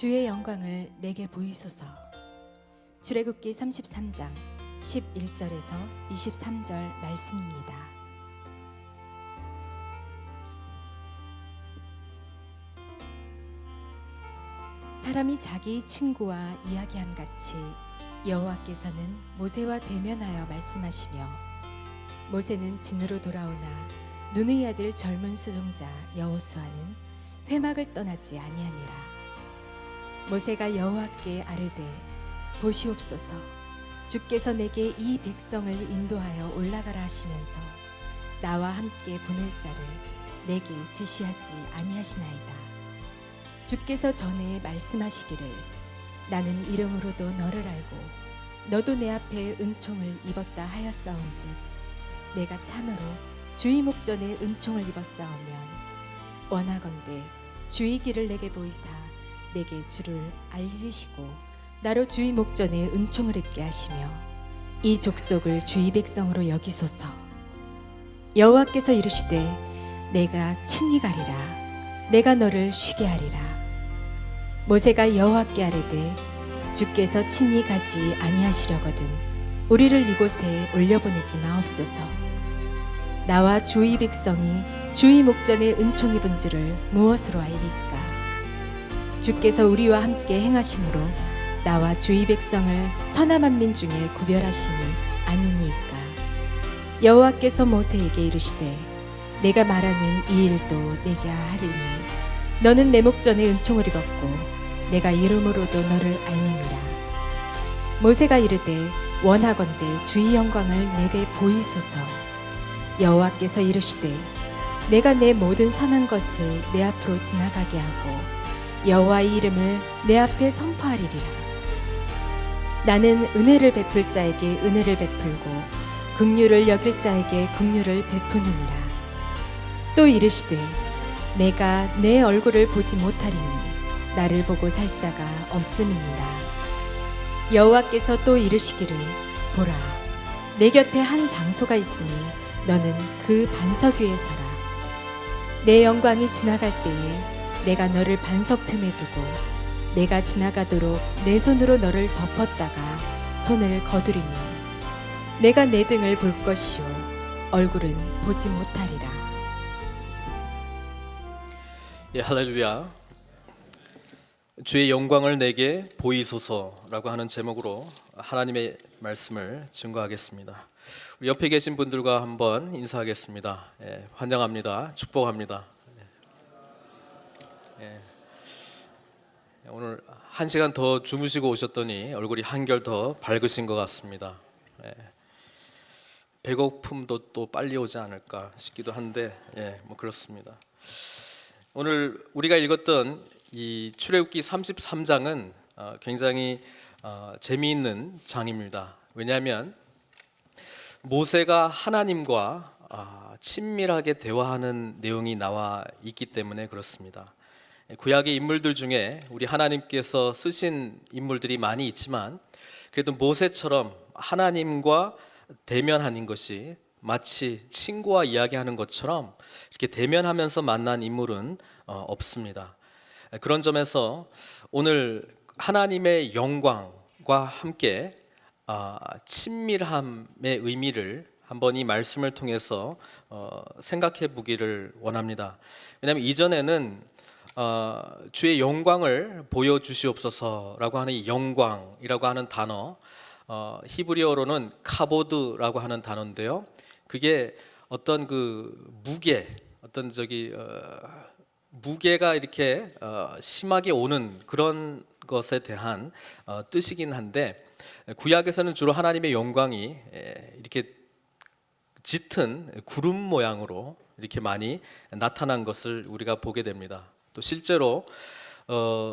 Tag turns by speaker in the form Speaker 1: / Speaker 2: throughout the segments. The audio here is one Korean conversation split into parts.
Speaker 1: 주의 영광을 내게 보이소서. 출애굽기 33장 11절에서 23절 말씀입니다. 사람이 자기 친구와 이야기함 같이 여호와께서는 모세와 대면하여 말씀하시며, 모세는 진으로 돌아오나 눈의 아들 젊은 수종자 여호수아는 회막을 떠나지 아니하니라. 모세가 여호와께 아뢰되, 보시옵소서, 주께서 내게 이 백성을 인도하여 올라가라 하시면서 나와 함께 보낼 자를 내게 지시하지 아니하시나이다. 주께서 전에 말씀하시기를, 나는 이름으로도 너를 알고 너도 내 앞에 은총을 입었다 하였사온즉 내가 참으로 주의 목전에 은총을 입었사오면 원하건대 주의 길을 내게 보이사 내게 주를 알리시고 나로 주의 목전에 은총을 입게 하시며 이 족속을 주의 백성으로 여기소서. 여호와께서 이르시되, 내가 친히 가리라. 내가 너를 쉬게 하리라. 모세가 여호와께 아뢰되, 주께서 친히 가지 아니하시려거든 우리를 이곳에 올려보내지 마옵소서. 나와 주의 백성이 주의 목전에 은총 입은 줄을 무엇으로 알리까? 주께서 우리와 함께 행하심으로 나와 주의 백성을 천하만민 중에 구별하심이 아니니이까. 여호와께서 모세에게 이르시되, 내가 말하는 이 일도 내게 하리니 너는 내 목전에 은총을 입었고 내가 이름으로도 너를 알미니라. 모세가 이르되, 원하건대 주의 영광을 내게 보이소서. 여호와께서 이르시되, 내가 내 모든 선한 것을 내 앞으로 지나가게 하고 여호와의 이름을 내 앞에 선포하리리라. 나는 은혜를 베풀 자에게 은혜를 베풀고 긍휼을 여길 자에게 긍휼을 베푸느니라. 또 이르시되, 내가 내 얼굴을 보지 못하리니 나를 보고 살 자가 없음이니라. 여호와께서 또 이르시기를, 보라, 내 곁에 한 장소가 있으니 너는 그 반석 위에 서라. 내 영광이 지나갈 때에 내가 너를 반석 틈에 두고 내가 지나가도록 내 손으로 너를 덮었다가 손을 거두리니 내가 내 등을 볼 것이요 얼굴은 보지 못하리라.
Speaker 2: 예, 할렐루야. 주의 영광을 내게 보이소서라고 하는 제목으로 하나님의 말씀을 증거하겠습니다. 우리 옆에 계신 분들과 한번 인사하겠습니다. 예, 환영합니다. 축복합니다. 예, 오늘 1시간 더 주무시고 오셨더니 얼굴이 한결 더 밝으신 것 같습니다. 예, 배고픔도 또 빨리 오지 않을까 싶기도 한데, 뭐 그렇습니다. 오늘 우리가 읽었던 이 출애굽기 33장은 굉장히 재미있는 장입니다. 왜냐하면 모세가 하나님과 친밀하게 대화하는 내용이 나와 있기 때문에 그렇습니다. 구약의 인물들 중에 우리 하나님께서 쓰신 인물들이 많이 있지만 그래도 모세처럼 하나님과 대면하는 것이 마치 친구와 이야기하는 것처럼 이렇게 대면하면서 만난 인물은 없습니다. 그런 점에서 오늘 하나님의 영광과 함께 친밀함의 의미를 한번 이 말씀을 통해서 생각해 보기를 원합니다. 왜냐하면 이전에는 주의 영광을 보여주시옵소서라고 하는 이 영광이라고 하는 단어, 히브리어로는 카보드라고 하는 단어인데요. 그게 어떤 그 무게, 어떤 무게가 이렇게 심하게 오는 그런 것에 대한 뜻이긴 한데, 구약에서는 주로 하나님의 영광이 이렇게 짙은 구름 모양으로 이렇게 많이 나타난 것을 우리가 보게 됩니다. 또 실제로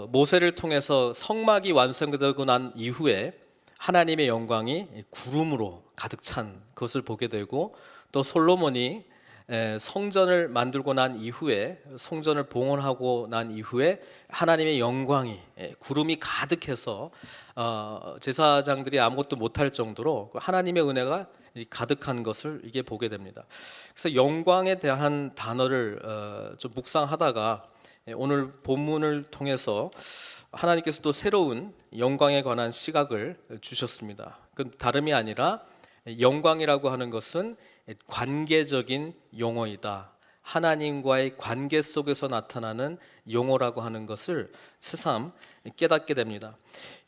Speaker 2: 모세를 통해서 성막이 완성되고 난 이후에 하나님의 영광이 구름으로 가득 찬 것을 보게 되고, 또 솔로몬이 성전을 만들고 난 이후에, 성전을 봉헌하고 난 이후에 하나님의 영광이 구름이 가득해서 제사장들이 아무것도 못할 정도로 하나님의 은혜가 가득한 것을 이게 보게 됩니다. 그래서 영광에 대한 단어를 좀 묵상하다가 오늘 본문을 통해서 하나님께서 또 새로운 영광에 관한 시각을 주셨습니다. 그 다름이 아니라 영광이라고 하는 것은 관계적인 용어이다. 하나님과의 관계 속에서 나타나는 용어라고 하는 것을 새삼 깨닫게 됩니다.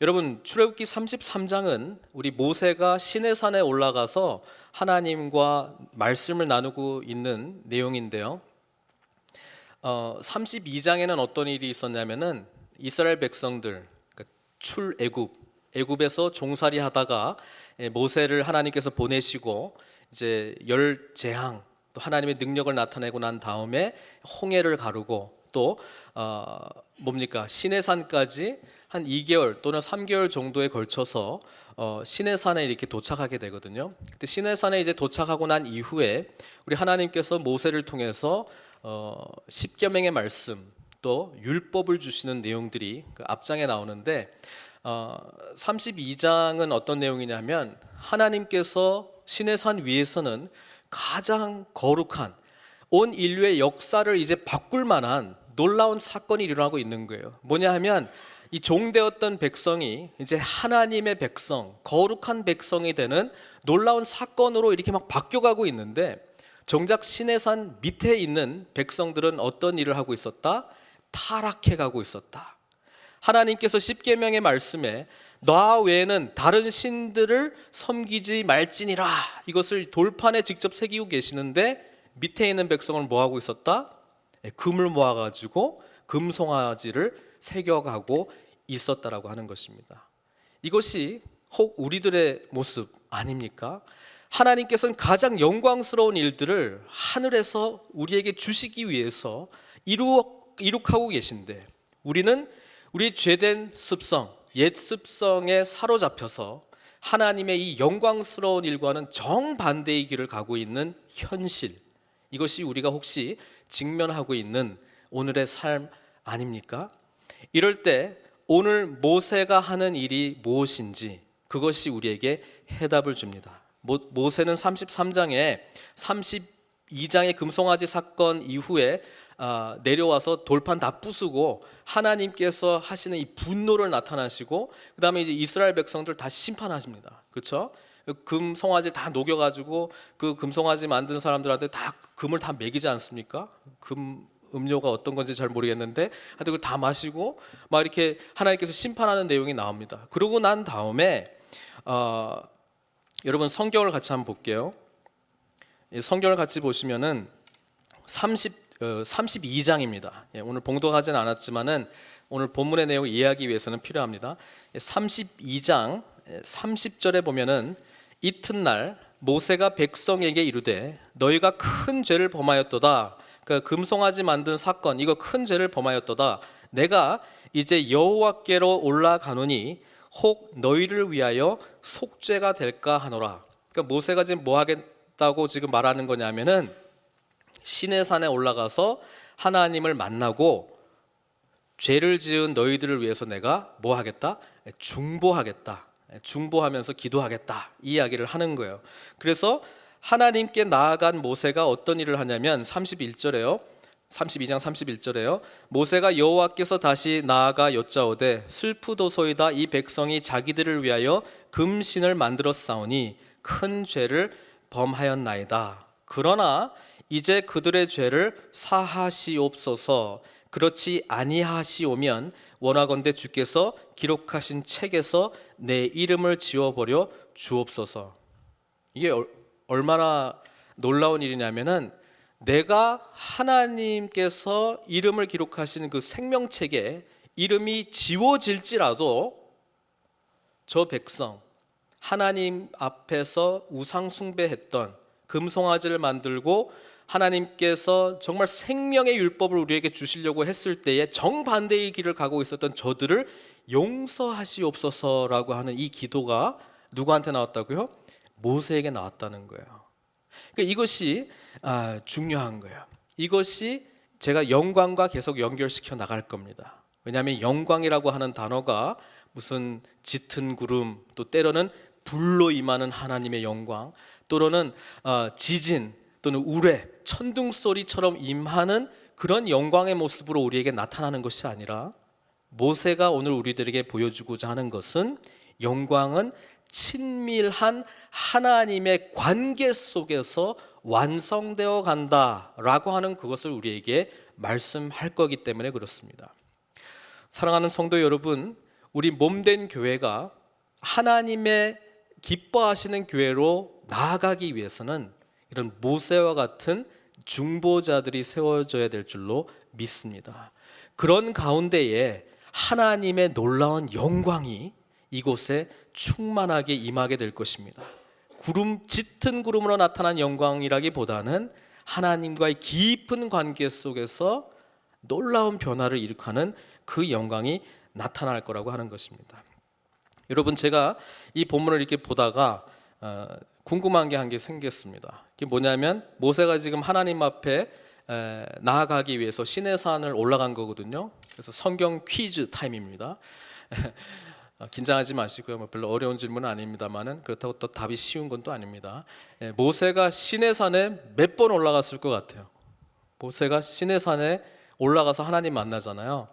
Speaker 2: 여러분, 출애굽기 33장은 우리 모세가 시내산에 올라가서 하나님과 말씀을 나누고 있는 내용인데요. 32장에는 어떤 일이 있었냐면은 이스라엘 백성들, 그러니까 애굽에서 종살이 하다가 모세를 하나님께서 보내시고 이제 열 재앙, 또 하나님의 능력을 나타내고 난 다음에 홍해를 가르고 또 시내산까지 한 2개월 또는 3개월 정도에 걸쳐서 시내산에 이렇게 도착하게 되거든요. 그때 시내산에 이제 도착하고 난 이후에 우리 하나님께서 모세를 통해서 십계명의 말씀 또 율법을 주시는 내용들이 그 앞장에 나오는데 32장은 어떤 내용이냐면 하나님께서 시내산 위에서는 가장 거룩한 온 인류의 역사를 이제 바꿀 만한 놀라운 사건이 일어나고 있는 거예요. 뭐냐 하면 이 종되었던 백성이 이제 하나님의 백성, 거룩한 백성이 되는 놀라운 사건으로 이렇게 막 바뀌어가고 있는데 정작 시내산 밑에 있는 백성들은 어떤 일을 하고 있었다? 타락해 가고 있었다. 하나님께서 십계명의 말씀에 나 외에는 다른 신들을 섬기지 말지니라, 이것을 돌판에 직접 새기고 계시는데 밑에 있는 백성은 뭐 하고 있었다? 금을 모아가지고 금송아지를 새겨가고 있었다라고 하는 것입니다. 이것이 혹 우리들의 모습 아닙니까? 하나님께서는 가장 영광스러운 일들을 하늘에서 우리에게 주시기 위해서 이룩하고 계신데 우리는 우리 죄된 습성, 옛 습성에 사로잡혀서 하나님의 이 영광스러운 일과는 정반대의 길을 가고 있는 현실, 이것이 우리가 혹시 직면하고 있는 오늘의 삶 아닙니까? 이럴 때 오늘 모세가 하는 일이 무엇인지 그것이 우리에게 해답을 줍니다. 모세는 33장에 32장의 금송아지 사건 이후에 내려와서 돌판 다 부수고 하나님께서 하시는 이 분노를 나타나시고 그 다음에 이제 이스라엘 백성들 다 심판하십니다. 그렇죠? 금송아지 다 녹여가지고 그 금송아지 만든 사람들한테 다 금을 다 먹이지 않습니까? 금 음료가 어떤 건지 잘 모르겠는데 하여튼 그걸 다 마시고 막 이렇게 하나님께서 심판하는 내용이 나옵니다. 그러고 난 다음에 여러분 성경을 같이 한번 볼게요. 성경을 같이 보시면은 32장입니다. 오늘 봉독하지는 않았지만은 오늘 본문의 내용을 이해하기 위해서는 필요합니다. 32장 30절에 보면은 이튿날 모세가 백성에게 이르되 너희가 큰 죄를 범하였도다. 그러니까 금송아지 만든 사건, 이거 큰 죄를 범하였도다. 내가 이제 여호와께로 올라가노니 혹 너희를 위하여 속죄가 될까 하노라. 그러니까 모세가 지금 뭐 하겠다고 지금 말하는 거냐면은 시내산에 올라가서 하나님을 만나고 죄를 지은 너희들을 위해서 내가 뭐 하겠다? 중보하겠다. 중보하면서 기도하겠다. 이 이야기를 하는 거예요. 그래서 하나님께 나아간 모세가 어떤 일을 하냐면 32장 31절에요. 모세가 여호와께서 다시 나아가 여짜오되 슬프도소이다. 이 백성이 자기들을 위하여 금신을 만들었사오니 큰 죄를 범하였나이다. 그러나 이제 그들의 죄를 사하시옵소서. 그렇지 아니하시오면 원하건대 주께서 기록하신 책에서 내 이름을 지워버려 주옵소서. 이게 얼마나 놀라운 일이냐면은 내가 하나님께서 이름을 기록하신 그 생명책에 이름이 지워질지라도 저 백성, 하나님 앞에서 우상 숭배했던, 금송아지를 만들고 하나님께서 정말 생명의 율법을 우리에게 주시려고 했을 때에 정반대의 길을 가고 있었던 저들을 용서하시옵소서라고 하는 이 기도가 누구한테 나왔다고요? 모세에게 나왔다는 거예요. 그러니까 이것이 중요한 거예요. 이것이 제가 영광과 계속 연결시켜 나갈 겁니다. 왜냐하면 영광이라고 하는 단어가 무슨 짙은 구름, 또 때로는 불로 임하는 하나님의 영광, 또는 지진 또는 우레, 천둥 소리처럼 임하는 그런 영광의 모습으로 우리에게 나타나는 것이 아니라 모세가 오늘 우리들에게 보여주고자 하는 것은 영광은 친밀한 하나님의 관계 속에서 완성되어 간다라고 하는 그것을 우리에게 말씀할 거기 때문에 그렇습니다. 사랑하는 성도 여러분, 우리 몸된 교회가 하나님의 기뻐하시는 교회로 나아가기 위해서는 이런 모세와 같은 중보자들이 세워져야 될 줄로 믿습니다. 그런 가운데에 하나님의 놀라운 영광이 이곳에 충만하게 임하게 될 것입니다. 짙은 구름으로 나타난 영광이라기보다는 하나님과의 깊은 관계 속에서 놀라운 변화를 일으키는 그 영광이 나타날 거라고 하는 것입니다. 여러분, 제가 이 본문을 이렇게 보다가 궁금한 게 한 개 생겼습니다. 그게 뭐냐면 모세가 지금 하나님 앞에 나아가기 위해서 시내산을 올라간 거거든요. 그래서 성경 퀴즈 타임입니다. 긴장하지 마시고요. 뭐 별로 어려운 질문은 아닙니다만은 그렇다고 또 답이 쉬운 건 또 아닙니다. 모세가 시내산에 몇 번 올라갔을 것 같아요? 모세가 시내산에 올라가서 하나님 만나잖아요.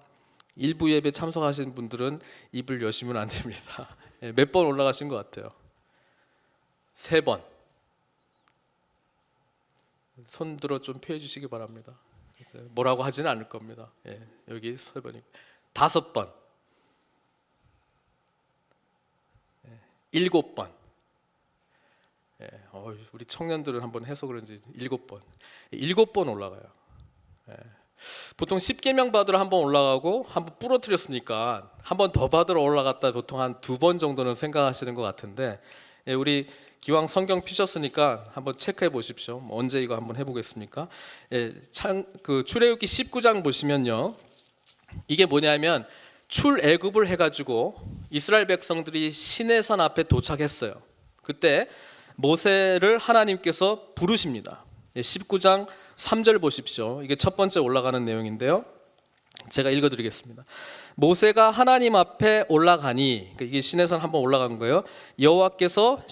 Speaker 2: 일부 예배 참석하신 분들은 입을 여시면 안 됩니다. 몇 번 올라가신 것 같아요? 3번. 손 들어 좀 표해 주시기 바랍니다. 뭐라고 하지는 않을 겁니다. 여기 3번이고 5번, 7번. 우리 청년들은 한번 해서 그런지 7번. 7번 올라가요. 보통 10계명 받으러 한번 올라가고 한번 부러뜨렸으니까 한 번 더 받으러 올라갔다 보통 한 2번 정도는 생각하시는 것 같은데, 우리 기왕 성경 피셨으니까 한번 체크해 보십시오. 언제 이거 한번 해보겠습니까? 출애굽기 19장 보시면요, 이게 뭐냐면 출애굽을 해가지고 이스라엘 백성들이 시내산 앞에 도착했어요. 그때 모세를 하나님께서 부르십니다. 19장 3절 보십시오. 이게 첫 번째 올라가는 내용인데요, 제가 읽어드리겠습니다. 모세가 하나님 앞에 올라가니, 이게 시내산 한번 올라간 거예요. 여호와께서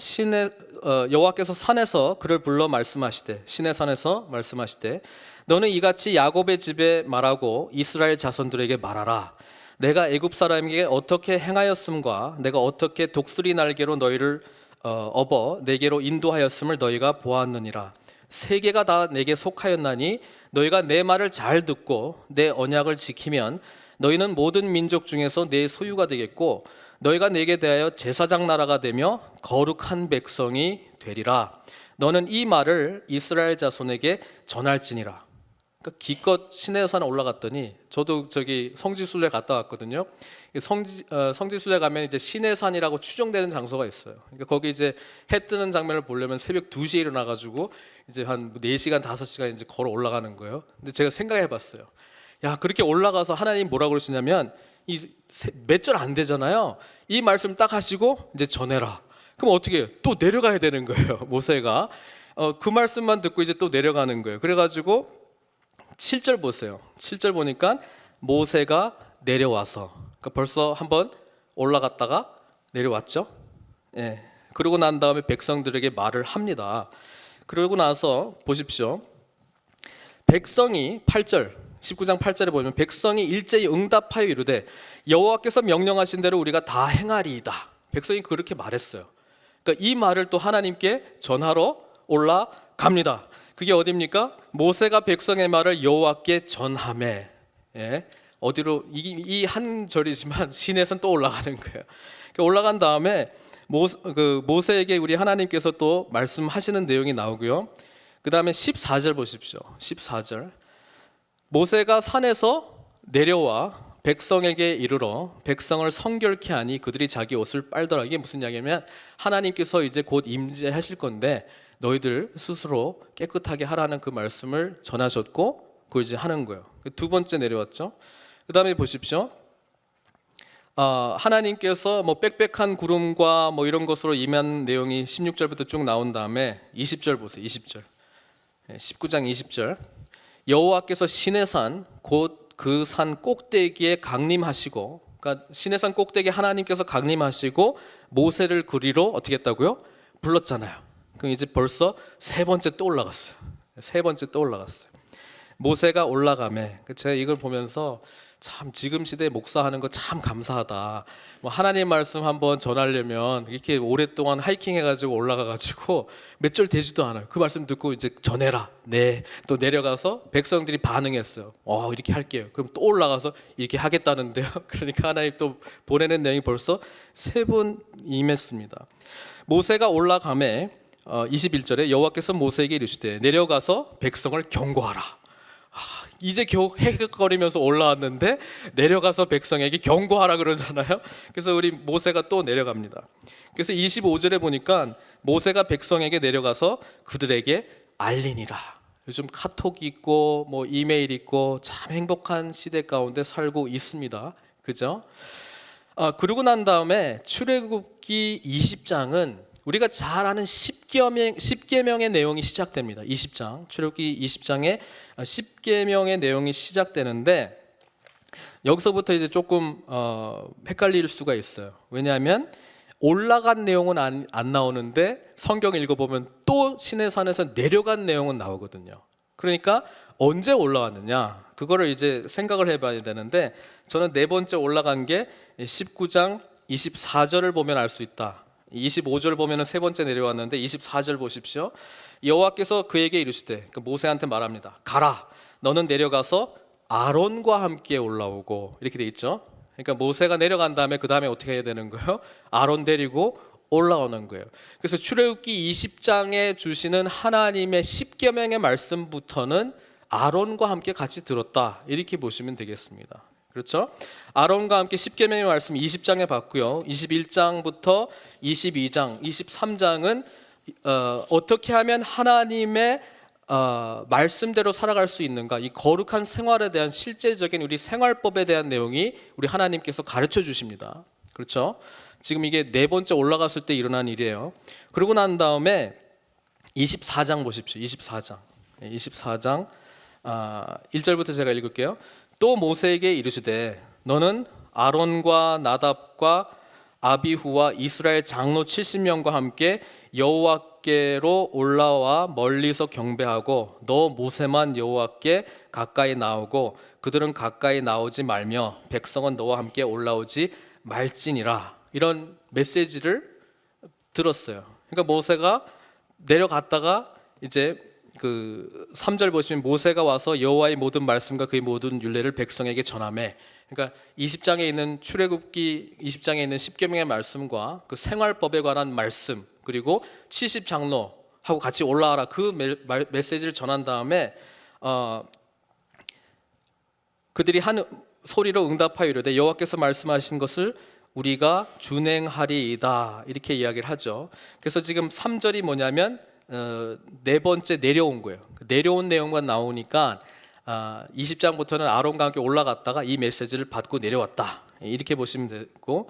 Speaker 2: 산에서 그를 불러 말씀하시되, 시내산에서 말씀하시되, 너는 이같이 야곱의 집에 말하고 이스라엘 자손들에게 말하라. 내가 애굽 사람에게 어떻게 행하였음과 내가 어떻게 독수리 날개로 너희를 업어 내게로 인도하였음을 너희가 보았느니라. 세계가 다 내게 속하였나니 너희가 내 말을 잘 듣고 내 언약을 지키면 너희는 모든 민족 중에서 내 소유가 되겠고 너희가 내게 대하여 제사장 나라가 되며 거룩한 백성이 되리라. 너는 이 말을 이스라엘 자손에게 전할지니라. 그러니까 기껏 시내산 올라갔더니, 저도 저기 성지순례 갔다 왔거든요. 성지순례 가면 이제 시내산이라고 추정되는 장소가 있어요. 그러니까 거기 이제 해 뜨는 장면을 보려면 새벽 2시에 일어나가지고 이제 한 4시간 5시간 이제 걸어 올라가는 거예요. 근데 제가 생각해봤어요. 야, 그렇게 올라가서 하나님 뭐라고 그러시냐면 이 몇 절 안 되잖아요. 이 말씀 딱 하시고 이제 전해라. 그럼 어떻게 해요? 또 내려가야 되는 거예요. 모세가 그 말씀만 듣고 이제 또 내려가는 거예요. 그래가지고 7절 보세요. 7절 보니까 모세가 내려와서, 그러니까 벌써 한번 올라갔다가 내려왔죠. 그러고 난 다음에 백성들에게 말을 합니다. 그러고 나서 보십시오. 백성이 8절, 19장 8절에 보면 백성이 일제히 응답하여 이르되 여호와께서 명령하신 대로 우리가 다 행하리이다. 백성이 그렇게 말했어요. 그러니까 이 말을 또 하나님께 전하러 올라갑니다. 그게 어디입니까? 모세가 백성의 말을 여호와께 전하매. 어디로? 이 한 절이지만 시내선 또 올라가는 거예요. 올라간 다음에 모세에게 우리 하나님께서 또 말씀하시는 내용이 나오고요. 그 다음에 14절 보십시오. 14절. 모세가 산에서 내려와 백성에게 이르러 백성을 성결케 하니 그들이 자기 옷을 빨더라. 이게 무슨 이야기냐면 하나님께서 이제 곧 임재하실 건데 너희들 스스로 깨끗하게 하라는 그 말씀을 전하셨고 그걸 이제 하는 거예요. 두 번째 내려왔죠. 그 다음에 보십시오. 하나님께서 뭐 빽빽한 구름과 뭐 이런 것으로 임한 내용이 16절부터 쭉 나온 다음에 20절 보세요. 20절. 19장 20절. 여호와께서 시내산 곧 그 산 꼭대기에 강림하시고, 그러니까 시내산 꼭대기에 하나님께서 강림하시고 모세를 그리로 어떻게 했다고요? 불렀잖아요. 그럼 이제 벌써 세 번째 또 올라갔어요. 세 번째 또 올라갔어요. 모세가 올라가매. 제가 이걸 보면서 참 지금 시대에 목사하는 거 참 감사하다. 뭐 하나님 말씀 한번 전하려면 이렇게 오랫동안 하이킹 해가지고 올라가가지고 몇 절 되지도 않아요. 그 말씀 듣고 이제 전해라. 네. 또 내려가서 백성들이 반응했어요. 이렇게 할게요. 그럼 또 올라가서 이렇게 하겠다는데요. 그러니까 하나님 또 보내는 내용이 벌써 3번 임했습니다. 모세가 올라가매 21절에 여호와께서 모세에게 이르시되 내려가서 백성을 경고하라. 이제 겨우 헤헷거리면서 올라왔는데 내려가서 백성에게 경고하라 그러잖아요. 그래서 우리 모세가 또 내려갑니다. 그래서 25절에 보니까 모세가 백성에게 내려가서 그들에게 알리니라. 요즘 카톡 있고 뭐 이메일 있고 참 행복한 시대 가운데 살고 있습니다. 그죠? 그러고 난 다음에 출애굽기 20장은 우리가 잘 아는 10계명의 내용이 시작됩니다. 20장, 출애굽기 20장에 10계명의 내용이 시작되는데 여기서부터 이제 조금 헷갈릴 수가 있어요. 왜냐하면 올라간 내용은 안 나오는데 성경을 읽어보면 또 시내산에서 내려간 내용은 나오거든요. 그러니까 언제 올라왔느냐 그거를 이제 생각을 해봐야 되는데 저는 4번째 올라간 게 19장 24절을 보면 알 수 있다. 25절 보면은 3번째 내려왔는데 24절 보십시오. 여호와께서 그에게 이르시되, 모세한테 말합니다. 가라, 너는 내려가서 아론과 함께 올라오고, 이렇게 돼 있죠. 그러니까 모세가 내려간 다음에 그 다음에 어떻게 해야 되는 거예요? 아론 데리고 올라오는 거예요. 그래서 출애굽기 20장에 주시는 하나님의 10계명의 말씀부터는 아론과 함께 같이 들었다, 이렇게 보시면 되겠습니다. 그렇죠? 아론과 함께 10계명의 말씀 20장에 봤고요. 21장부터 22장, 23장은 어떻게 하면 하나님의 말씀대로 살아갈 수 있는가, 이 거룩한 생활에 대한 실제적인 우리 생활법에 대한 내용이 우리 하나님께서 가르쳐 주십니다. 그렇죠? 지금 이게 4번째 올라갔을 때 일어난 일이에요. 그러고 난 다음에 24장 보십시오. 24장 1절부터 제가 읽을게요. 또 모세에게 이르시되 너는 아론과 나답과 아비후와 이스라엘 장로 70명과 함께 여호와께로 올라와 멀리서 경배하고 너 모세만 여호와께 가까이 나오고 그들은 가까이 나오지 말며 백성은 너와 함께 올라오지 말지니라. 이런 메시지를 들었어요. 그러니까 모세가 내려갔다가 이제 그 3절 보시면 모세가 와서 여호와의 모든 말씀과 그의 모든 율례를 백성에게 전하매. 그러니까 20장에 있는 출애굽기 20장에 있는 10계명의 말씀과 그 생활법에 관한 말씀, 그리고 70장로하고 같이 올라와라, 그 메시지를 전한 다음에 그들이 한 소리로 응답하여 이르되 여호와께서 말씀하신 것을 우리가 준행하리이다, 이렇게 이야기를 하죠. 그래서 지금 3절이 뭐냐면 4번째 내려온 거예요. 내려온 내용만 나오니까 20장부터는 아론과 함께 올라갔다가 이 메시지를 받고 내려왔다, 이렇게 보시면 되고,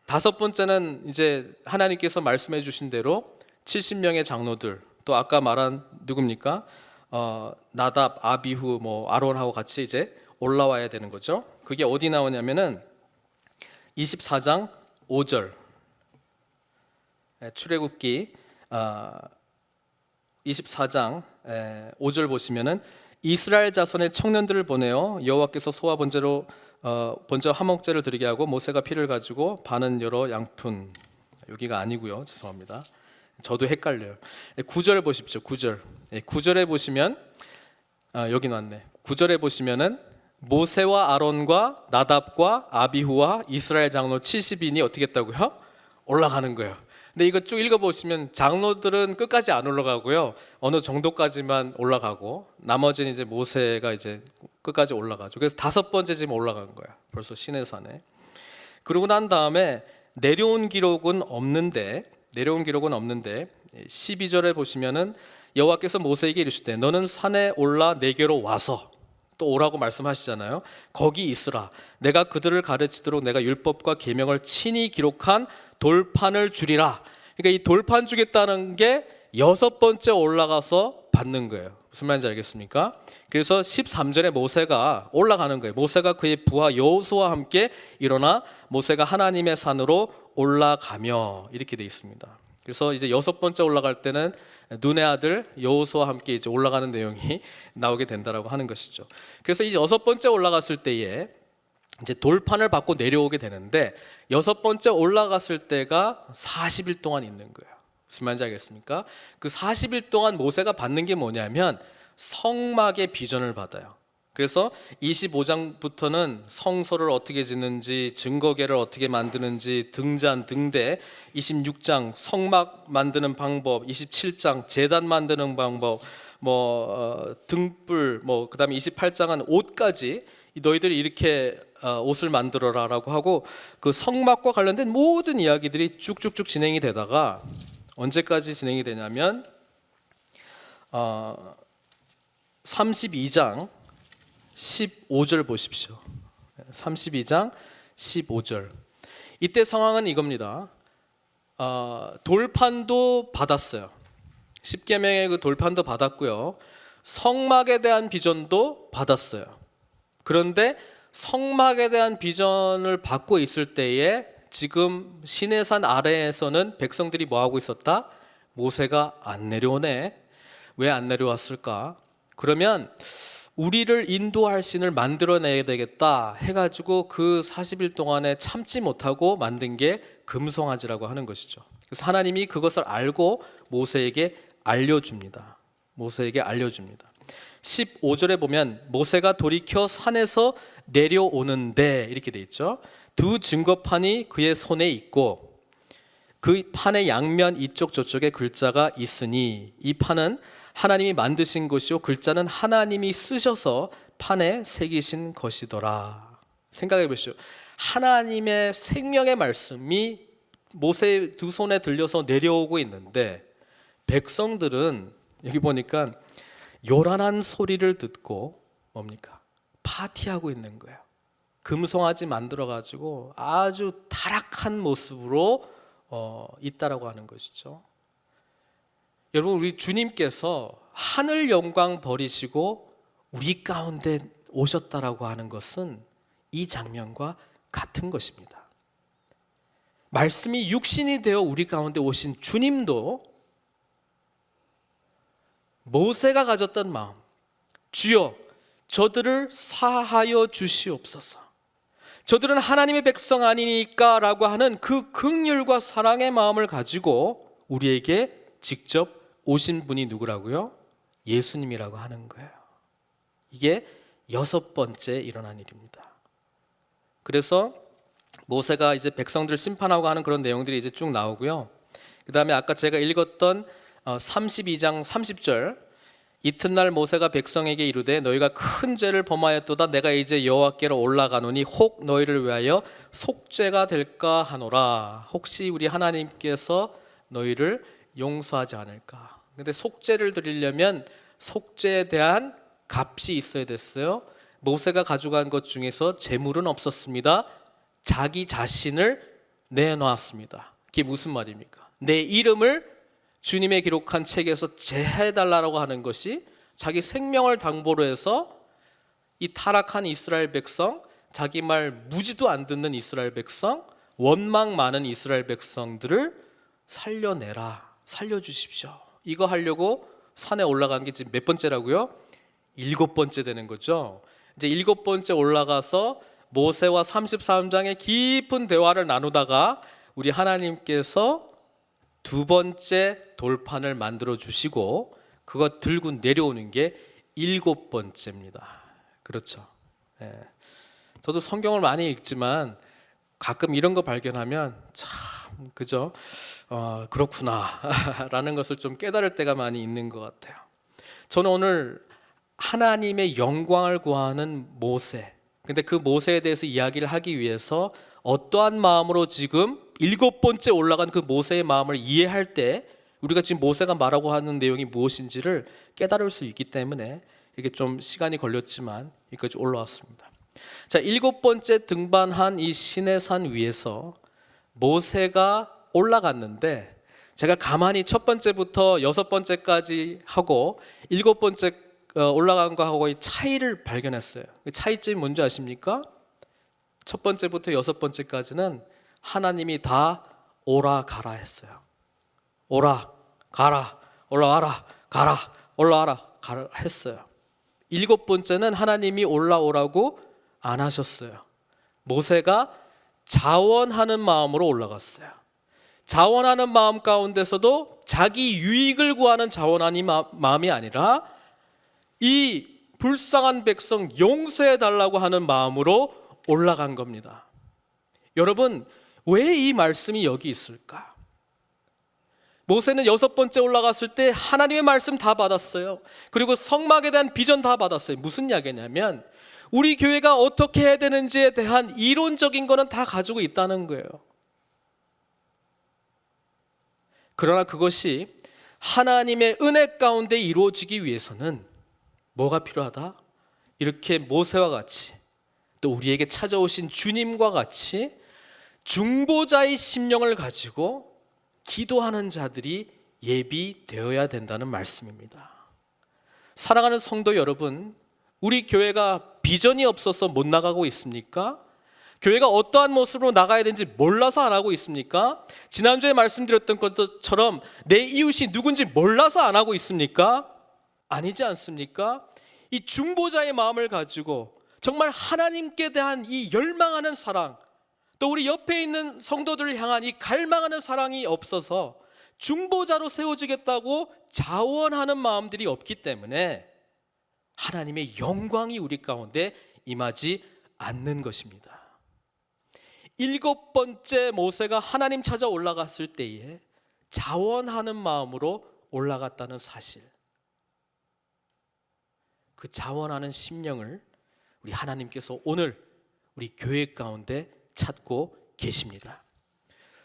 Speaker 2: 5번째는 이제 하나님께서 말씀해 주신 대로 70명의 장로들, 또 아까 말한 누굽니까? 나답, 아비후, 뭐 아론하고 같이 이제 올라와야 되는 거죠. 그게 어디 나오냐면은 24장 5절, 출애굽기 24장 5절 보시면은 이스라엘 자손의 청년들을 보내어 여호와께서 소와 번제로 번제와 화목제를 드리게 하고 모세가 피를 가지고 반은 여러 양푼, 여기가 아니고요, 죄송합니다, 저도 헷갈려요. 9절 보십시오. 9절에 보시면 여기 나왔네. 9절에 보시면은 모세와 아론과 나답과 아비후와 이스라엘 장로 70인이 어떻게 했다고요? 올라가는 거예요. 근데 이거 쭉 읽어보시면 장로들은 끝까지 안 올라가고요, 어느 정도까지만 올라가고 나머지는 이제 모세가 이제 끝까지 올라가죠. 그래서 5번째 지금 올라간 거야, 벌써 시내산에. 그러고 난 다음에 내려온 기록은 없는데 12절에 보시면은 여호와께서 모세에게 이르시되 너는 산에 올라 내게로 와서, 또 오라고 말씀하시잖아요. 거기 있으라. 내가 그들을 가르치도록 내가 율법과 계명을 친히 기록한 돌판을 주리라. 그러니까 이 돌판 주겠다는 게 6번째 올라가서 받는 거예요. 무슨 말인지 알겠습니까? 그래서 13절에 모세가 올라가는 거예요. 모세가 그의 부하 여호수아와 함께 일어나 모세가 하나님의 산으로 올라가며, 이렇게 돼 있습니다. 그래서 이제 여섯 번째 올라갈 때는 눈의 아들 여호수아와 함께 이제 올라가는 내용이 나오게 된다라고 하는 것이죠. 그래서 이 여섯 번째 올라갔을 때에 이제 돌판을 받고 내려오게 되는데 여섯 번째 올라갔을 때가 40일 동안 있는 거예요. 무슨 말인지 알겠습니까? 그 40일 동안 모세가 받는 게 뭐냐면 성막의 비전을 받아요. 그래서 25장부터는 성소를 어떻게 짓는지, 증거궤를 어떻게 만드는지, 등잔, 등대, 26장 성막 만드는 방법, 27장 제단 만드는 방법, 등불, 그다음에 28장은 옷까지 너희들이 이렇게 옷을 만들어라라고 하고 그 성막과 관련된 모든 이야기들이 쭉쭉쭉 진행이 되다가 언제까지 진행이 되냐면 32장 15절 보십시오. 32장 15절. 이때 상황은 이겁니다. 돌판도 받았어요. 십계명의 그 돌판도 받았고요. 성막에 대한 비전도 받았어요. 그런데 성막에 대한 비전을 받고 있을 때에 지금 시내산 아래에서는 백성들이 뭐 하고 있었다? 모세가 안 내려오네. 왜 안 내려왔을까? 그러면 우리를 인도할 신을 만들어내야 되겠다 해가지고 그 40일 동안에 참지 못하고 만든 게 금송아지라고 하는 것이죠. 그래서 하나님이 그것을 알고 모세에게 알려줍니다. 15절에 보면 모세가 돌이켜 산에서 내려오는데 이렇게 돼 있죠. 두 증거판이 그의 손에 있고 그 판의 양면 이쪽 저쪽에 글자가 있으니 이 판은 하나님이 만드신 것이요 글자는 하나님이 쓰셔서 판에 새기신 것이더라. 생각해 보시죠. 하나님의 생명의 말씀이 모세의 두 손에 들려서 내려오고 있는데 백성들은 여기 보니까 요란한 소리를 듣고 뭡니까? 파티하고 있는 거예요. 금송아지 만들어 가지고 아주 타락한 모습으로 있다라고 하는 것이죠. 여러분, 우리 주님께서 하늘 영광 버리시고 우리 가운데 오셨다라고 하는 것은 이 장면과 같은 것입니다. 말씀이 육신이 되어 우리 가운데 오신 주님도 모세가 가졌던 마음, 주여 저들을 사하여 주시옵소서, 저들은 하나님의 백성 아니니까 라고 하는 그 긍휼과 사랑의 마음을 가지고 우리에게 직접 오신 분이 누구라고요? 예수님이라고 하는 거예요. 이게 여섯 번째 일어난 일입니다. 그래서 모세가 이제 백성들을 심판하고 하는 그런 내용들이 이제 쭉 나오고요. 그 다음에 아까 제가 읽었던 32장 30절, 이튿날 모세가 백성에게 이르되 너희가 큰 죄를 범하였도다. 내가 이제 여호와께로 올라가노니 혹 너희를 위하여 속죄가 될까 하노라. 혹시 우리 하나님께서 너희를 용서하지 않을까. 근데 속죄를 드리려면 속죄에 대한 값이 있어야 됐어요. 모세가 가져간 것 중에서 재물은 없었습니다. 자기 자신을 내놓았습니다. 그게 무슨 말입니까? 내 이름을 주님의 기록한 책에서 제해달라고 하는 것이 자기 생명을 당보로 해서 이 타락한 이스라엘 백성, 자기 말 무지도 안 듣는 이스라엘 백성, 원망 많은 이스라엘 백성들을 살려내라, 살려주십시오. 이거 하려고 산에 올라간 게 지금 몇 번째라고요? 7번째 되는 거죠. 이제 7번째 올라가서 모세와 33장의 깊은 대화를 나누다가 우리 하나님께서 두 번째 돌판을 만들어 주시고 그거 들고 내려오는 게 7번째입니다. 그렇죠. 예. 저도 성경을 많이 읽지만 가끔 이런 거 발견하면 참 그죠? 그렇구나 라는 것을 좀 깨달을 때가 많이 있는 것 같아요. 저는 오늘 하나님의 영광을 구하는 모세, 근데 그 모세에 대해서 이야기를 하기 위해서 어떠한 마음으로 지금 7번째 올라간 그 모세의 마음을 이해할 때 우리가 지금 모세가 말하고 하는 내용이 무엇인지를 깨달을 수 있기 때문에 이게 좀 시간이 걸렸지만 여기까지 올라왔습니다. 자, 7번째 등반한 이 시내산 위에서 모세가 올라갔는데 제가 가만히 첫 번째부터 6번째까지 하고 7번째 올라간 거하고의 차이를 발견했어요. 그 차이점이 뭔지 아십니까? 첫 번째부터 6번째까지는 하나님이 다 오라 가라 했어요. 오라 가라 올라와라 가라 올라와라 가라 했어요. 7번째는 하나님이 올라오라고 안 하셨어요. 모세가 자원하는 마음으로 올라갔어요. 자원하는 마음 가운데서도 자기 유익을 구하는 자원하는 마음이 아니라 이 불쌍한 백성 용서해 달라고 하는 마음으로 올라간 겁니다. 여러분, 왜 이 말씀이 여기 있을까? 모세는 6번째 올라갔을 때 하나님의 말씀 다 받았어요. 그리고 성막에 대한 비전 다 받았어요. 무슨 이야기냐면 우리 교회가 어떻게 해야 되는지에 대한 이론적인 거는 다 가지고 있다는 거예요. 그러나 그것이 하나님의 은혜 가운데 이루어지기 위해서는 뭐가 필요하다? 이렇게 모세와 같이 또 우리에게 찾아오신 주님과 같이 중보자의 심령을 가지고 기도하는 자들이 예비되어야 된다는 말씀입니다. 사랑하는 성도 여러분, 우리 교회가 비전이 없어서 못 나가고 있습니까? 교회가 어떠한 모습으로 나가야 되는지 몰라서 안 하고 있습니까? 지난주에 말씀드렸던 것처럼 내 이웃이 누군지 몰라서 안 하고 있습니까? 아니지 않습니까? 이 중보자의 마음을 가지고 정말 하나님께 대한 이 열망하는 사랑, 또 우리 옆에 있는 성도들을 향한 이 갈망하는 사랑이 없어서 중보자로 세워지겠다고 자원하는 마음들이 없기 때문에 하나님의 영광이 우리 가운데 임하지 않는 것입니다. 7번째 모세가 하나님 찾아 올라갔을 때에 자원하는 마음으로 올라갔다는 사실, 그 자원하는 심령을 우리 하나님께서 오늘 우리 교회 가운데 찾고 계십니다.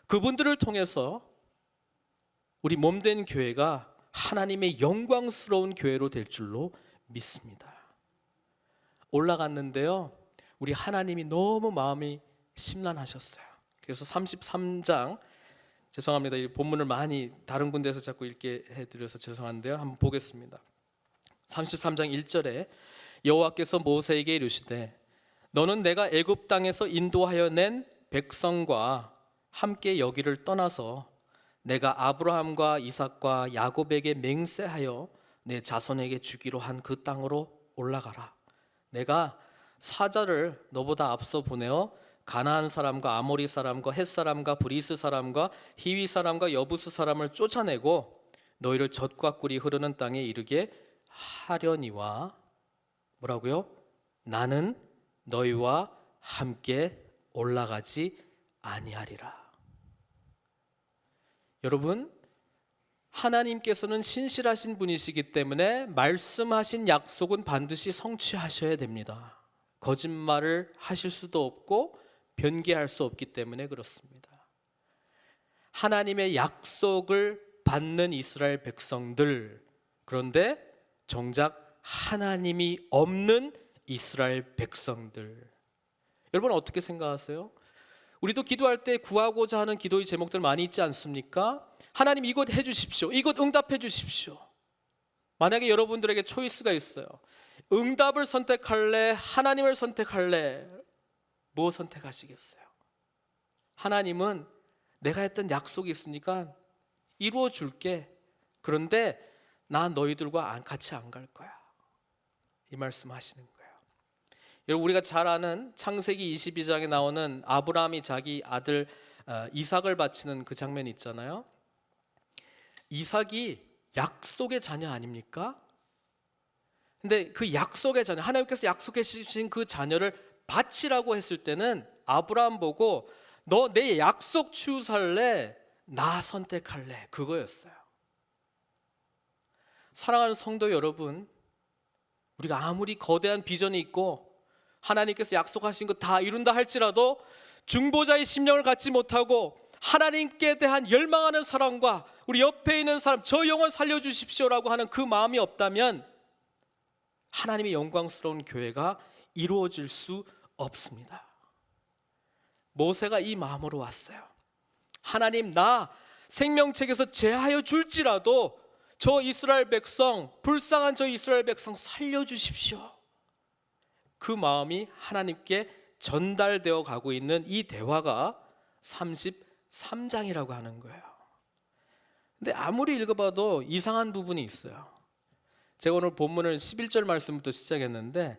Speaker 2: 그분들을 통해서 우리 몸된 교회가 하나님의 영광스러운 교회로 될 줄로 믿습니다. 올라갔는데요, 우리 하나님이 너무 마음이 심란하셨어요. 그래서 33장, 죄송합니다, 이 본문을 많이 다른 군데에서 자꾸 읽게 해드려서 죄송한데요, 한번 보겠습니다. 33장 1절에 여호와께서 모세에게 이르시되 너는 내가 애굽 땅에서 인도하여 낸 백성과 함께 여기를 떠나서 내가 아브라함과 이삭과 야곱에게 맹세하여 내 자손에게 주기로 한 그 땅으로 올라가라. 내가 사자를 너보다 앞서 보내어 가나안 사람과 아모리 사람과 헷 사람과 브리스 사람과 히위 사람과 여부스 사람을 쫓아내고 너희를 젖과 꿀이 흐르는 땅에 이르게 하려니와 뭐라고요? 나는 너희와 함께 올라가지 아니하리라. 여러분, 하나님께서는 신실하신 분이시기 때문에 말씀하신 약속은 반드시 성취하셔야 됩니다. 거짓말을 하실 수도 없고 변개할 수 없기 때문에 그렇습니다. 하나님의 약속을 받는 이스라엘 백성들, 그런데 정작 하나님이 없는 이스라엘 백성들, 여러분 어떻게 생각하세요? 우리도 기도할 때 구하고자 하는 기도의 제목들 많이 있지 않습니까? 하나님 이것 해주십시오, 이것 응답해 주십시오. 만약에 여러분들에게 초이스가 있어요. 응답을 선택할래? 하나님을 선택할래? 뭐 선택하시겠어요? 하나님은 내가 했던 약속이 있으니까 이루어 줄게. 그런데 나 너희들과 같이 안 갈 거야. 이 말씀 하시는 거예요. 여러분, 우리가 잘 아는 창세기 22장에 나오는 아브라함이 자기 아들 이삭을 바치는 그 장면이 있잖아요. 이삭이 약속의 자녀 아닙니까? 근데 그 약속의 자녀, 하나님께서 약속해 주신 그 자녀를 바치라고 했을 때는 아브라함 보고 너 내 약속 취소할래? 나 선택할래? 그거였어요. 사랑하는 성도 여러분, 우리가 아무리 거대한 비전이 있고 하나님께서 약속하신 것 다 이룬다 할지라도 중보자의 심령을 갖지 못하고 하나님께 대한 열망하는 사람과 우리 옆에 있는 사람, 저 영혼 살려주십시오라고 하는 그 마음이 없다면 하나님의 영광스러운 교회가 이루어질 수 없습니다. 모세가 이 마음으로 왔어요. 하나님, 나 생명책에서 제하여 줄지라도 저 이스라엘 백성, 불쌍한 저 이스라엘 백성 살려주십시오. 그 마음이 하나님께 전달되어 가고 있는 이 대화가 33장이라고 하는 거예요. 근데 아무리 읽어봐도 이상한 부분이 있어요. 제가 오늘 본문을 11절 말씀부터 시작했는데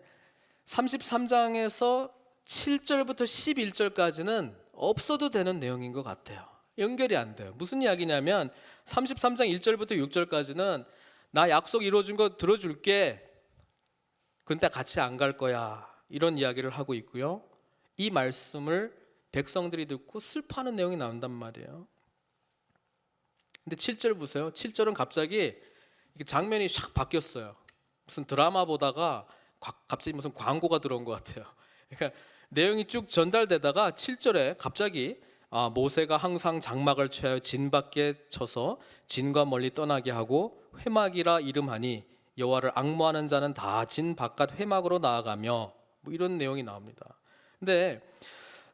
Speaker 2: 33장에서 7절부터 11절까지는 없어도 되는 내용인 것 같아요. 연결이 안 돼요. 무슨 이야기냐면 33장 1절부터 6절까지는 나 약속 이루어준 거 들어줄게. 근데 같이 안 갈 거야. 이런 이야기를 하고 있고요. 이 말씀을 백성들이 듣고 슬퍼하는 내용이 나온단 말이에요. 근데 7절 보세요. 7절은 갑자기 장면이 샥 바뀌었어요. 무슨 드라마 보다가 갑자기 무슨 광고가 들어온 것 같아요. 그러니까 내용이 쭉 전달되다가 7절에 갑자기 모세가 항상 장막을 취하여 진 밖에 쳐서 진과 멀리 떠나게 하고 회막이라 이름하니 여호와를 앙모하는 자는 다 진 바깥 회막으로 나아가며 뭐 이런 내용이 나옵니다. 근데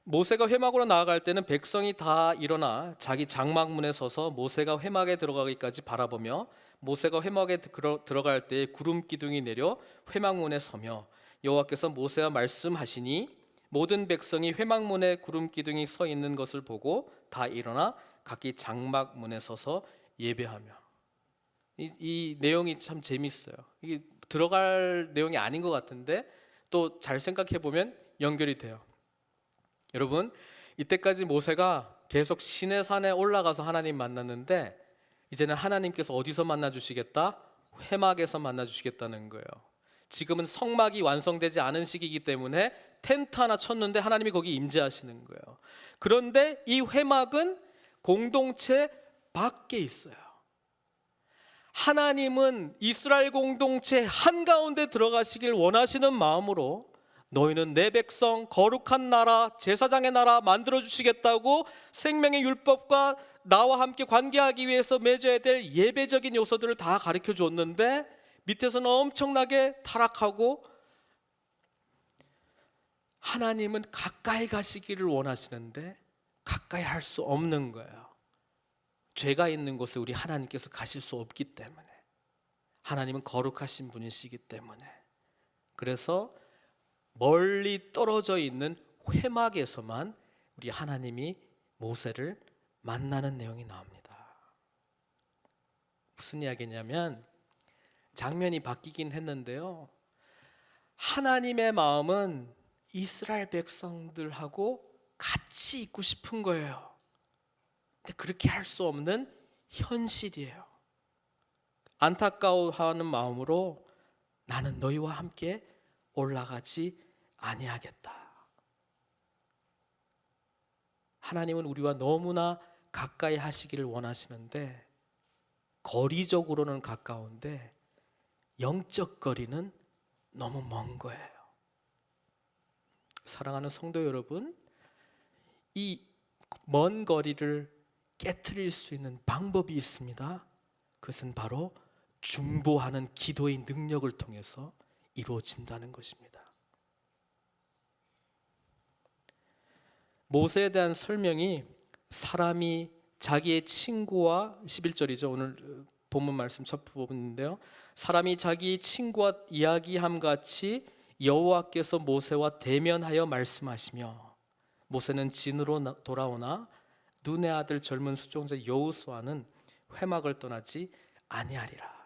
Speaker 2: 모세가 회막으로 나아갈 때는 백성이 다 일어나 자기 장막문에 서서 모세가 회막에 들어가기까지 바라보며 모세가 회막에 들어갈 때 구름 기둥이 내려 회막문에 서며 여호와께서 모세와 말씀하시니 모든 백성이 회막문에 구름 기둥이 서 있는 것을 보고 다 일어나 각기 장막문에 서서 예배하며. 이 내용이 참 재밌어요. 이게 들어갈 내용이 아닌 것 같은데 또 잘 생각해 보면 연결이 돼요. 여러분, 이때까지 모세가 계속 시내산에 올라가서 하나님 만났는데 이제는 하나님께서 어디서 만나 주시겠다? 회막에서 만나 주시겠다는 거예요. 지금은 성막이 완성되지 않은 시기이기 때문에 텐트 하나 쳤는데 하나님이 거기 임재하시는 거예요. 그런데 이 회막은 공동체 밖에 있어요. 하나님은 이스라엘 공동체 한가운데 들어가시길 원하시는 마음으로 너희는 내 백성 거룩한 나라 제사장의 나라 만들어 주시겠다고 생명의 율법과 나와 함께 관계하기 위해서 맺어야 될 예배적인 요소들을 다 가르쳐 줬는데 밑에서는 엄청나게 타락하고 하나님은 가까이 가시기를 원하시는데 가까이 할 수 없는 거예요. 죄가 있는 곳에 우리 하나님께서 가실 수 없기 때문에 하나님은 거룩하신 분이시기 때문에 그래서 멀리 떨어져 있는 회막에서만 우리 하나님이 모세를 만나는 내용이 나옵니다. 무슨 이야기냐면 장면이 바뀌긴 했는데요. 하나님의 마음은 이스라엘 백성들하고 같이 있고 싶은 거예요. 근데 그렇게 할 수 없는 현실이에요. 안타까워하는 마음으로 나는 너희와 함께 올라가지 아니하겠다. 하나님은 우리와 너무나 가까이 하시기를 원하시는데 거리적으로는 가까운데 영적 거리는 너무 먼 거예요. 사랑하는 성도 여러분, 이 먼 거리를 깨트릴 수 있는 방법이 있습니다. 그것은 바로 중보하는 기도의 능력을 통해서 이루어진다는 것입니다. 모세에 대한 설명이 사람이 자기의 친구와 11절이죠. 오늘 본문 말씀 첫 부분인데요. 사람이 자기 친구와 이야기함 같이 여호와께서 모세와 대면하여 말씀하시며 모세는 진으로 돌아오나 눈의 아들 젊은 수종자 여호수아는 회막을 떠나지 아니하리라.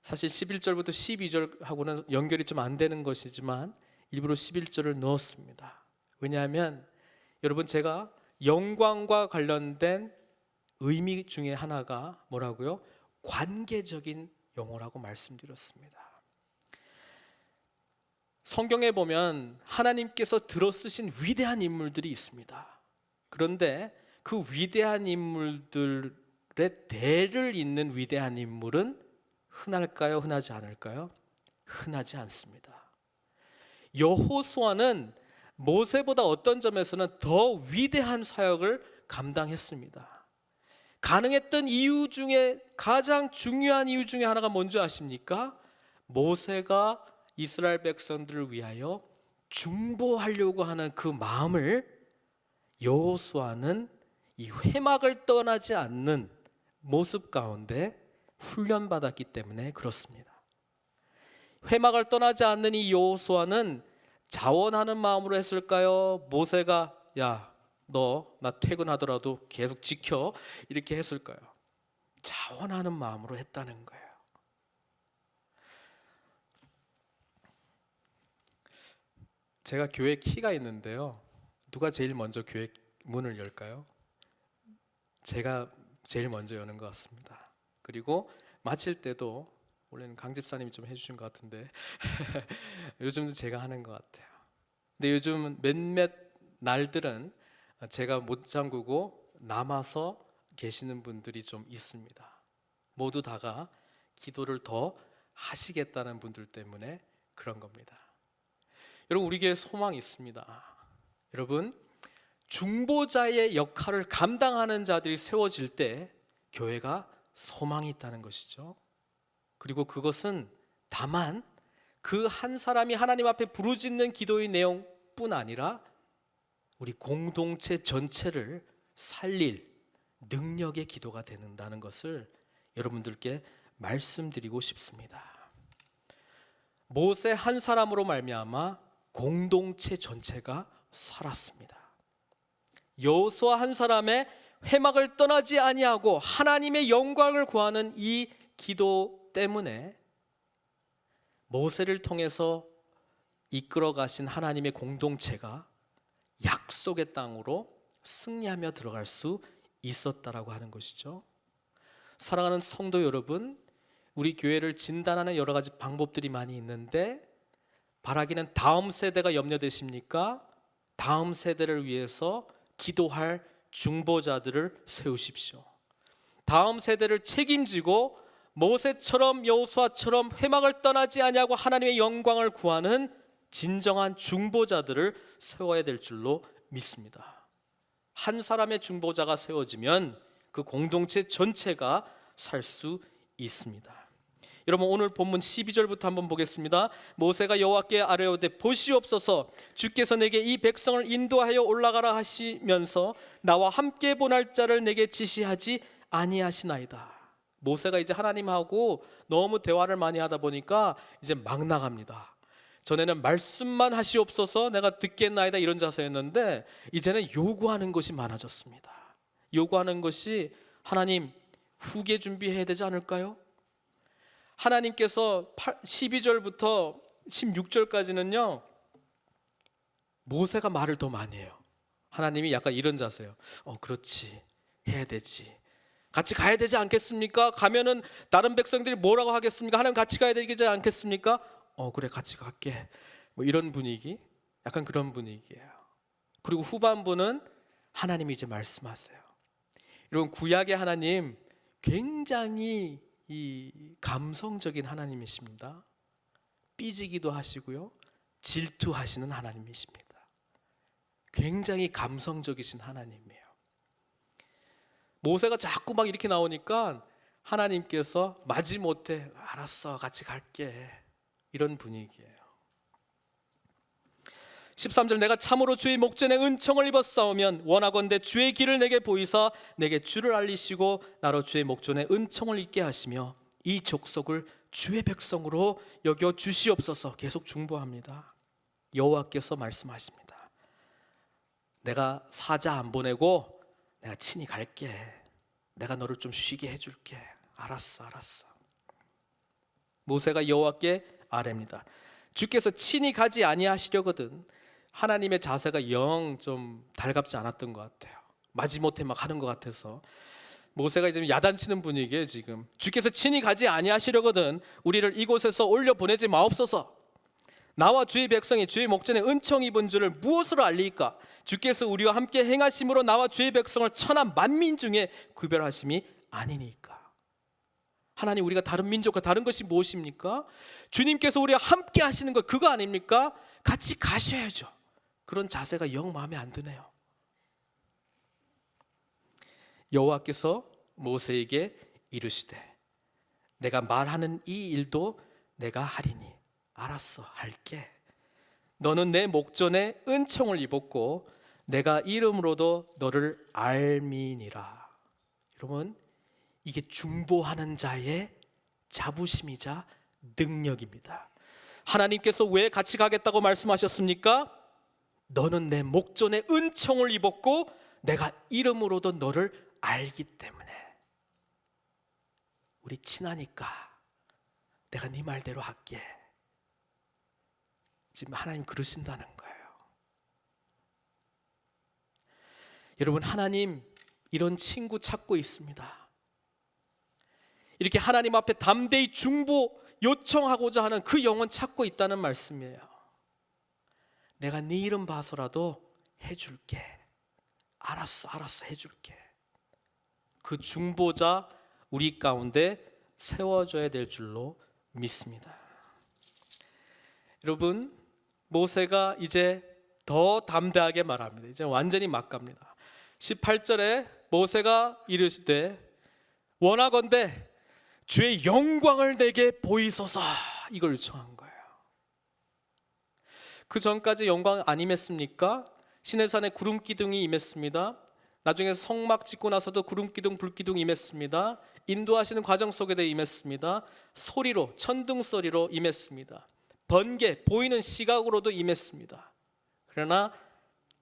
Speaker 2: 사실 11절부터 12절하고는 연결이 좀 안 되는 것이지만 일부러 11절을 넣었습니다. 왜냐하면 여러분 제가 영광과 관련된 의미 중에 하나가 뭐라고요? 관계적인 용어라고 말씀드렸습니다. 성경에 보면 하나님께서 들어 쓰신 위대한 인물들이 있습니다. 그런데 그 위대한 인물들의 대를 잇는 위대한 인물은 흔할까요? 흔하지 않을까요? 흔하지 않습니다. 여호수아는 모세보다 어떤 점에서는 더 위대한 사역을 감당했습니다. 가능했던 이유 중에 가장 중요한 이유 중에 하나가 뭔지 아십니까? 모세가 이스라엘 백성들을 위하여 중보하려고 하는 그 마음을 여호수아는 이 회막을 떠나지 않는 모습 가운데 훈련받았기 때문에 그렇습니다. 회막을 떠나지 않는 이 여호수아는 자원하는 마음으로 했을까요? 모세가 야, 너 나 퇴근하더라도 계속 지켜 이렇게 했을까요? 자원하는 마음으로 했다는 거예요. 제가 교회 키가 있는데요. 누가 제일 먼저 교회 문을 열까요? 제가 제일 먼저 여는 것 같습니다. 그리고 마칠 때도 원래는 강 집사님이 좀 해주신 것 같은데 요즘도 제가 하는 것 같아요. 근데 요즘 몇몇 날들은 제가 못 잠그고 남아서 계시는 분들이 좀 있습니다. 모두 다가 기도를 더 하시겠다는 분들 때문에 그런 겁니다. 여러분, 우리 교회에 소망이 있습니다. 여러분, 중보자의 역할을 감당하는 자들이 세워질 때 교회가 소망이 있다는 것이죠. 그리고 그것은 다만 그 한 사람이 하나님 앞에 부르짖는 기도의 내용뿐 아니라 우리 공동체 전체를 살릴 능력의 기도가 된다는 것을 여러분들께 말씀드리고 싶습니다. 모세 한 사람으로 말미암아 공동체 전체가 살았습니다. 여호수아 한 사람의 회막을 떠나지 아니하고 하나님의 영광을 구하는 이 기도 때문에 모세를 통해서 이끌어 가신 하나님의 공동체가 약속의 땅으로 승리하며 들어갈 수 있었다라고 하는 것이죠. 사랑하는 성도 여러분, 우리 교회를 진단하는 여러 가지 방법들이 많이 있는데 바라기는 다음 세대가 염려되십니까? 다음 세대를 위해서 기도할 중보자들을 세우십시오. 다음 세대를 책임지고 모세처럼 여호수아처럼 회막을 떠나지 아니하고 하나님의 영광을 구하는 진정한 중보자들을 세워야 될 줄로 믿습니다. 한 사람의 중보자가 세워지면 그 공동체 전체가 살 수 있습니다. 여러분, 오늘 본문 12절부터 한번 보겠습니다. 모세가 여호와께 아뢰오되 보시옵소서, 주께서 내게 이 백성을 인도하여 올라가라 하시면서 나와 함께 보낼 자를 내게 지시하지 아니하시나이다. 모세가 이제 하나님하고 너무 대화를 많이 하다 보니까 이제 막 나갑니다. 전에는 말씀만 하시옵소서 내가 듣겠나이다 이런 자세였는데 이제는 요구하는 것이 많아졌습니다. 요구하는 것이 하나님 후계 준비해야 되지 않을까요? 하나님께서 12절부터 16절까지는요 모세가 말을 더 많이 해요. 하나님이 약간 이런 자세예요. 그렇지, 해야 되지, 같이 가야 되지 않겠습니까? 가면은 다른 백성들이 뭐라고 하겠습니까? 하나님 같이 가야 되지 않겠습니까? 그래, 같이 갈게. 뭐 이런 분위기, 약간 그런 분위기예요. 그리고 후반부는 하나님이 이제 말씀하세요. 여러분, 구약의 하나님 굉장히 이 감성적인 하나님이십니다. 삐지기도 하시고요, 질투하시는 하나님이십니다. 굉장히 감성적이신 하나님이에요. 모세가 자꾸 막 이렇게 나오니까 하나님께서 마지못해 알았어, 같이 갈게, 이런 분위기예요. 13절, 내가 참으로 주의 목전에 은총을 입었사오면 원하건대 주의 길을 내게 보이사 내게 주를 알리시고 나로 주의 목전에 은총을 입게 하시며 이 족속을 주의 백성으로 여겨 주시옵소서. 계속 중보합니다. 여호와께서 말씀하십니다. 내가 사자 안 보내고 내가 친히 갈게. 내가 너를 좀 쉬게 해줄게. 알았어. 모세가 여호와께 아뢰입니다. 주께서 친히 가지 아니하시려거든. 하나님의 자세가 영 좀 달갑지 않았던 것 같아요. 마지못해 막 하는 것 같아서 모세가 이제 야단치는 분위기에 지금 주께서 친히 가지 아니하시려거든 우리를 이곳에서 올려 보내지 마옵소서. 나와 주의 백성이 주의 목전에 은총 입은 줄을 무엇으로 알리까? 주께서 우리와 함께 행하심으로 나와 주의 백성을 천한 만민 중에 구별하심이 아니니까. 하나님, 우리가 다른 민족과 다른 것이 무엇입니까? 주님께서 우리와 함께 하시는 것 그거 아닙니까? 같이 가셔야죠. 그런 자세가 영 마음에 안 드네요. 여호와께서 모세에게 이르시되 내가 말하는 이 일도 내가 하리니. 알았어, 할게. 너는 내 목전에 은총을 입었고 내가 이름으로도 너를 알미니라. 여러분, 이게 중보하는 자의 자부심이자 능력입니다. 하나님께서 왜 같이 가겠다고 말씀하셨습니까? 너는 내 목전에 은총을 입었고 내가 이름으로도 너를 알기 때문에. 13절, 내가 말하는 이 일도 내가 하리니. 알았어, 할게. 너는 내 목전에 은총을 입었고 내가 이름으로도 너를 알기 때문에. 14절, 내가 말하는 이 일도 내가 하리니. 알았어, 할게. 너는 내 목전에 은총을 입었고 내가 이름으로도 너를 알기 때문에. 우리 친하니까 내가 네 말대로 할게. 지금 하나님 그러신다는 거예요. 여러분, 하나님 이런 친구 찾고 있습니다. 이렇게 하나님 앞에 담대히 중보 요청하고자 하는 그 영혼 찾고 있다는 말씀이에요. 내가 네 이름 봐서라도 해줄게. 알았어 해줄게. 그 중보자 우리 가운데 세워져야 될 줄로 믿습니다. 여러분, 모세가 이제 더 담대하게 말합니다. 이제 완전히 막 갑니다. 18절에 모세가 이르시되 원하건대 주의 영광을 내게 보이소서, 이걸 요청한 거예요. 그 전까지 영광 안 임했습니까? 시내산에 구름 기둥이 임했습니다. 나중에 성막 짓고 나서도 구름 기둥, 불 기둥 임했습니다. 인도하시는 과정 속에도 임했습니다. 소리로, 천둥 소리로 임했습니다. 번개, 보이는 시각으로도 임했습니다. 그러나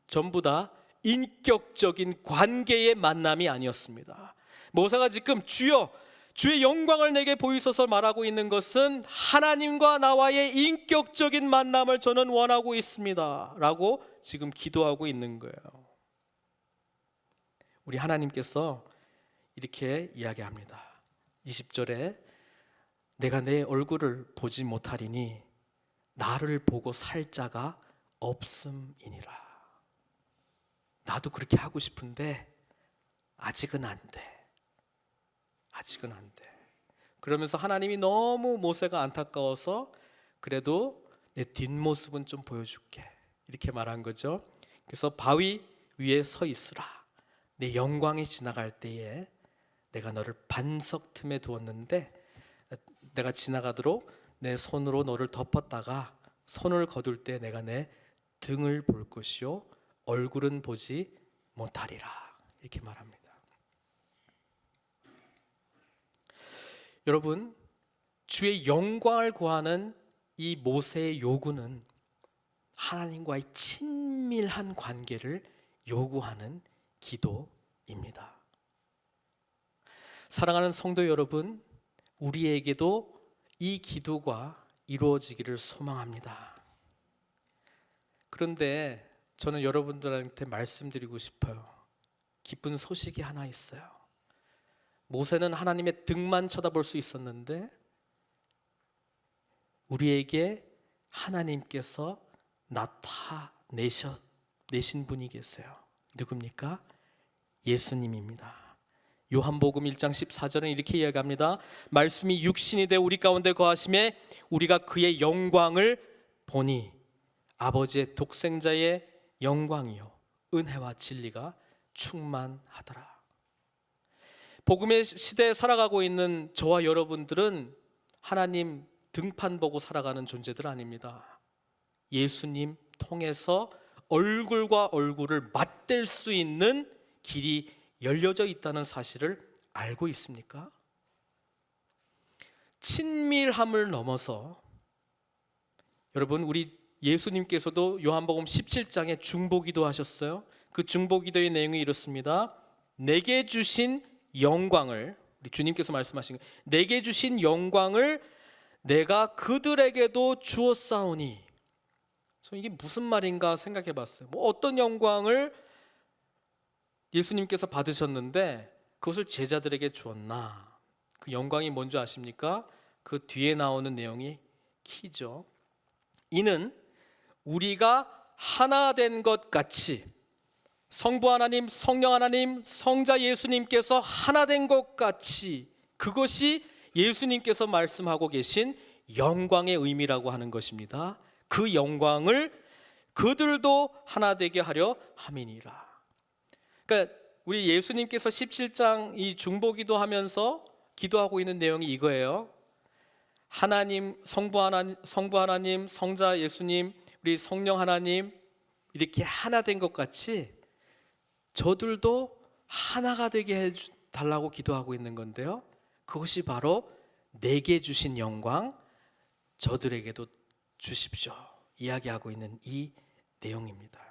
Speaker 2: 전부 다 인격적인 관계의 만남이 아니었습니다. 모세가 지금 주여 주의 영광을 내게 보이소서 말하고 있는 것은 하나님과 나와의 인격적인 만남을 저는 원하고 있습니다 라고 지금 기도하고 있는 거예요. 우리 하나님께서 이렇게 이야기합니다. 20절에 내가 내 얼굴을 보지 못하리니 나를 보고 살 자가 없음이니라. 나도 그렇게 하고 싶은데 아직은 안 돼. 아직은 안 돼. 그러면서 하나님이 너무 모세가 안타까워서 그래도 내 뒷모습은 좀 보여줄게, 이렇게 말한 거죠. 그래서 바위 위에 서 있으라. 내 영광이 지나갈 때에 내가 너를 반석 틈에 두었는데 내가 지나가도록 내 손으로 너를 덮었다가 손을 거둘 때 내가 내 등을 볼 것이요 얼굴은 보지 못하리라, 이렇게 말합니다. 여러분, 주의 영광을 구하는 이 모세의 요구는 하나님과의 친밀한 관계를 요구하는 기도입니다. 사랑하는 성도 여러분, 우리에게도 이 기도가 이루어지기를 소망합니다. 그런데 저는 여러분들한테 말씀드리고 싶어요. 기쁜 소식이 하나 있어요. 모세는 하나님의 등만 쳐다볼 수 있었는데 우리에게 하나님께서 나타내신 분이 계세요. 누굽니까? 예수님입니다. 요한복음 1장 14절은 이렇게 이야기합니다. 말씀이 육신이 되어 우리 가운데 거하심에 우리가 그의 영광을 보니 아버지의 독생자의 영광이요 은혜와 진리가 충만하더라. 복음의 시대에 살아가고 있는 저와 여러분들은 하나님 등판 보고 살아가는 존재들 아닙니다. 예수님 통해서 얼굴과 얼굴을 맞댈 수 있는 길이 열려져 있다는 사실을 알고 있습니까? 친밀함을 넘어서 여러분, 우리 예수님께서도 요한복음 17장에 중보기도 하셨어요. 그 중보기도의 내용이 이렇습니다. 내게 주신 영광을, 우리 주님께서 말씀하신 거예요. 내게 주신 영광을 내가 그들에게도 주었사오니. 이게 무슨 말인가 생각해 봤어요. 어떤 영광을 예수님께서 받으셨는데 그것을 제자들에게 주었나? 그 영광이 뭔지 아십니까? 그 뒤에 나오는 내용이 키죠. 이는 우리가 하나 된 것 같이 성부 하나님, 성령 하나님, 성자 예수님께서 하나 된 것 같이, 그것이 예수님께서 말씀하고 계신 영광의 의미라고 하는 것입니다. 그 영광을 그들도 하나 되게 하려 함이니라. 그러니까 우리 예수님께서 17장 이 중보기도 하면서 기도하고 있는 내용이 이거예요. 하나님, 성부 하나님, 성자 예수님, 우리 성령 하나님 이렇게 하나 된 것 같이 저들도 하나가 되게 해달라고 기도하고 있는 건데요, 그것이 바로 내게 주신 영광 저들에게도 주십시오 이야기하고 있는 이 내용입니다.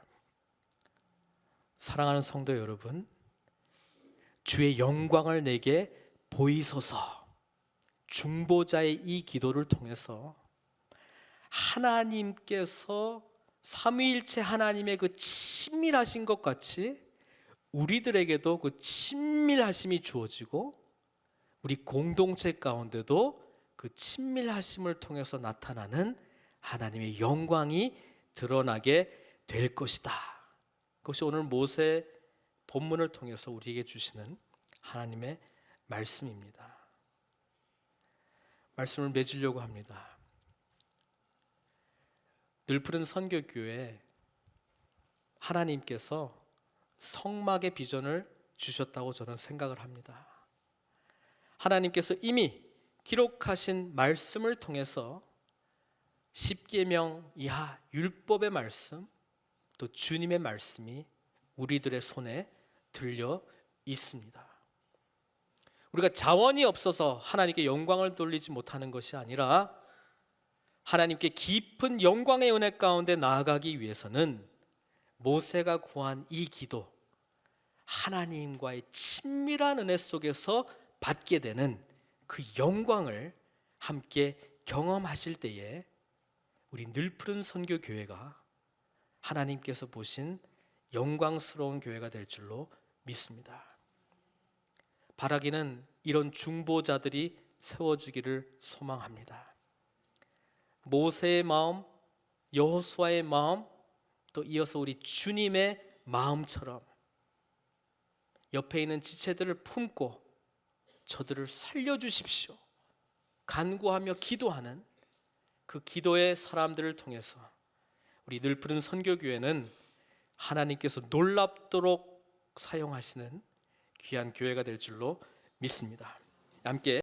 Speaker 2: 사랑하는 성도 여러분, 주의 영광을 내게 보이소서, 중보자의 이 기도를 통해서 하나님께서 삼위일체 하나님의 그 친밀하신 것 같이 우리들에게도 그 친밀하심이 주어지고 우리 공동체 가운데도 그 친밀하심을 통해서 나타나는 하나님의 영광이 드러나게 될 것이다. 그것이 오늘 모세 본문을 통해서 우리에게 주시는 하나님의 말씀입니다. 말씀을 맺으려고 합니다. 늘푸른 선교교회 하나님께서 성막의 비전을 주셨다고 저는 생각을 합니다. 하나님께서 이미 기록하신 말씀을 통해서 십계명 이하 율법의 말씀, 또 주님의 말씀이 우리들의 손에 들려 있습니다. 우리가 자원이 없어서 하나님께 영광을 돌리지 못하는 것이 아니라 하나님께 깊은 영광의 은혜 가운데 나아가기 위해서는 모세가 구한 이 기도, 하나님과의 친밀한 은혜 속에서 받게 되는 그 영광을 함께 경험하실 때에 우리 늘푸른 선교교회가 하나님께서 보신 영광스러운 교회가 될 줄로 믿습니다. 바라기는 이런 중보자들이 세워지기를 소망합니다. 모세의 마음, 여호수아의 마음, 또 이어서 우리 주님의 마음처럼 옆에 있는 지체들을 품고 저들을 살려주십시오 간구하며 기도하는 그 기도의 사람들을 통해서 우리 늘푸른 선교교회는 하나님께서 놀랍도록 사용하시는 귀한 교회가 될 줄로 믿습니다. 함께